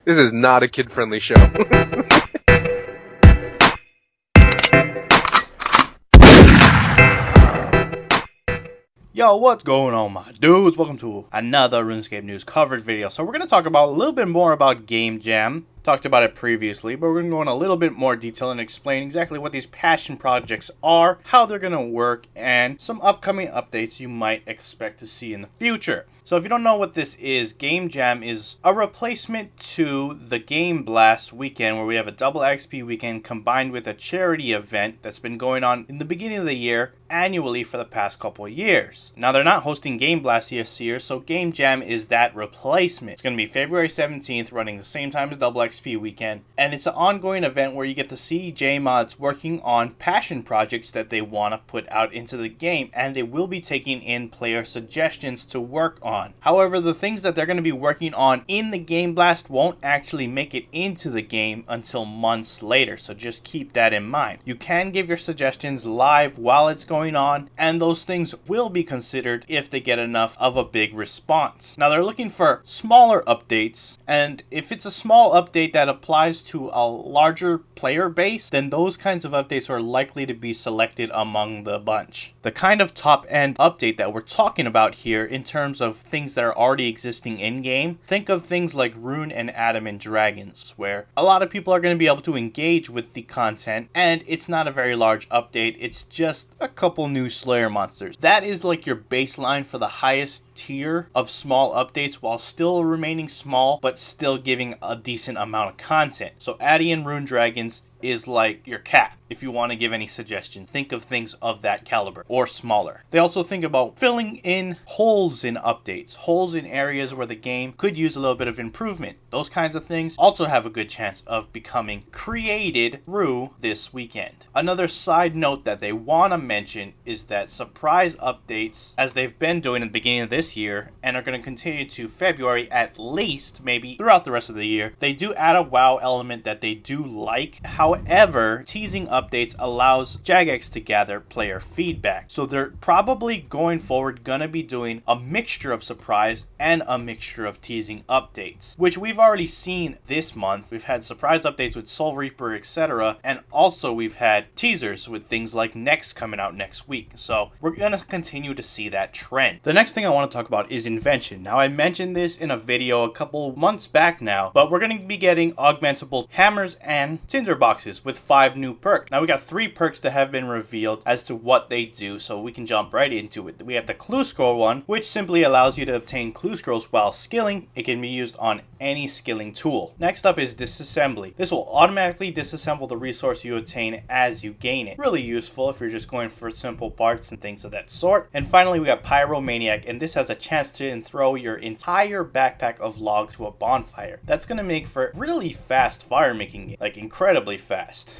This is not a kid-friendly show. Yo, what's going on, my dudes? Welcome to another RuneScape news coverage video. So we're going to talk about a little bit more about Game Jam. Talked about it previously, but we're going to go in a little bit more detail and explain exactly what these passion projects are, how they're going to work, and some upcoming updates you might expect to see in the future. So if you don't know what this is, Game Jam is a replacement to the Game Blast weekend, where we have a double XP weekend combined with a charity event that's been going on in the beginning of the year annually for the past couple of years. Now they're not hosting Game Blast this year, so Game Jam is that replacement. It's going to be February 17th, running the same time as double XP weekend, and it's an ongoing event where you get to see JMods working on passion projects that they want to put out into the game, and they will be taking in player suggestions to work on. However, the things that they're going to be working on in the Game Blast won't actually make it into the game until months later, so just keep that in mind. You can give your suggestions live while it's going on, and those things will be considered if they get enough of a big response. Now they're looking for smaller updates, and if it's a small update that applies to a larger player base, then those kinds of updates are likely to be selected among the bunch. The kind of top end update that we're talking about here in terms of things that are already existing in game, think of things like Rune and Adam and Dragons, where a lot of people are going to be able to engage with the content, and it's not a very large update, it's just a couple new Slayer monsters. That is like your baseline for the highest tier of small updates, while still remaining small but still giving a decent amount of content. So Addy and Rune Dragons is like your cap. If you want to give any suggestions, think of things of that caliber or smaller. They also think about filling in holes in updates, holes in areas where the game could use a little bit of improvement. Those kinds of things also have a good chance of becoming created through this weekend. Another side note that they want to mention is that surprise updates, as they've been doing at the beginning of this year and are going to continue to February at least, maybe throughout the rest of the year, they do add a WoW element that they do like. However, teasing updates allows Jagex to gather player feedback. So they're probably going forward gonna be doing a mixture of surprise and a mixture of teasing updates, which we've already seen this month. We've had surprise updates with Soul Reaper, etc. And also we've had teasers with things like Next coming out next week. So we're gonna continue to see that trend. The next thing I want to talk about is Invention. Now I mentioned this in a video a couple months back now, but we're gonna be getting augmentable hammers and tinderboxes with 5 new perks. Now we got 3 perks that have been revealed as to what they do, so we can jump right into it. We have the Clue Scroll one, which simply allows you to obtain clue scrolls while skilling. It can be used on any skilling tool. Next up is Disassembly. This will automatically disassemble the resource you obtain as you gain it. Really useful if you're just going for simple parts and things of that sort. And finally we got Pyromaniac, and this has a chance to throw your entire backpack of logs to a bonfire. That's going to make for really fast fire making, like incredibly fast.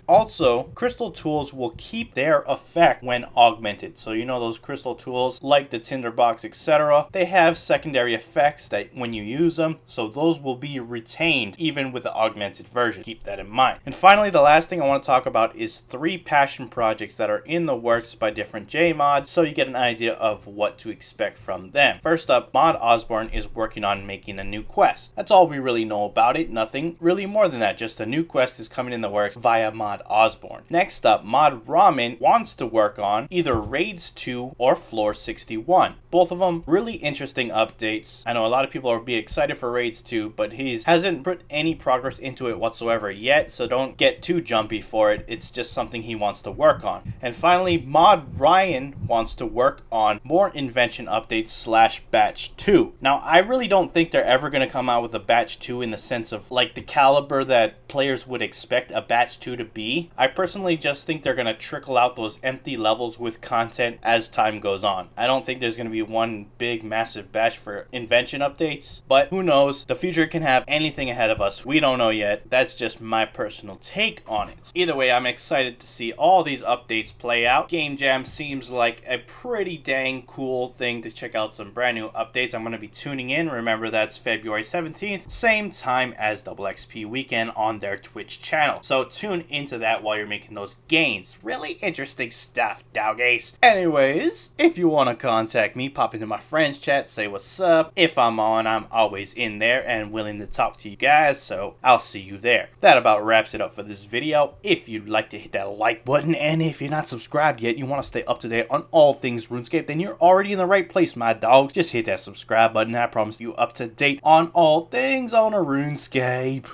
Also, crystal tools will keep their effect when augmented. So you know those crystal tools like the tinderbox, etc. They have secondary effects that when you use them, so those will be retained even with the augmented version. Keep that in mind. And finally, the last thing I want to talk about is 3 passion projects that are in the works by different JMods, so you get an idea of what to expect from them. First up, Mod Osborne is working on making a new quest. That's all we really know about it. Nothing really more than that. Just a new quest is coming in the works via Mod Osborne. Next up, Mod Ramen wants to work on either Raids 2 or Floor 61. Both of them really interesting updates. I know a lot of people are be excited for Raids 2, but he hasn't put any progress into it whatsoever yet, so don't get too jumpy for it. It's just something he wants to work on. And finally, Mod Ryan wants to work on more Invention updates slash Batch 2. Now, I really don't think they're ever going to come out with a Batch 2 in the sense of like the caliber that players would expect a Batch 2 to be. I personally just think they're going to trickle out those empty levels with content as time goes on. I don't think there's going to be one big massive batch for Invention updates, but who knows? The future can have anything ahead of us. We don't know yet. That's just my personal take on it. Either way, I'm excited to see all these updates play out. Game Jam seems like a pretty dang cool thing to check check out some brand new updates. I'm going to be tuning in. Remember, that's February 17th, same time as Double XP Weekend on their Twitch channel. So tune into that while you're making those gains. Really interesting stuff, doggies. Anyways, if you want to contact me, pop into my friends chat, say what's up. If I'm on, I'm always in there and willing to talk to you guys, so I'll see you there. That about wraps it up for this video. If you'd like to hit that like button, and if you're not subscribed yet, you want to stay up to date on all things RuneScape, then you're already in the right place, my dogs. Just hit that subscribe button. I promise you up to date on all things on a RuneScape.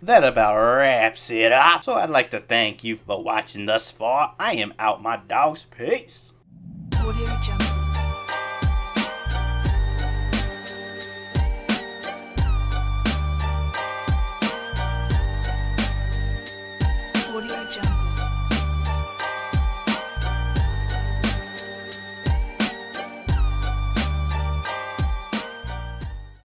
That about wraps it up. So I'd like to thank you for watching thus far. I am out, my dogs. Peace. Audio Jungle.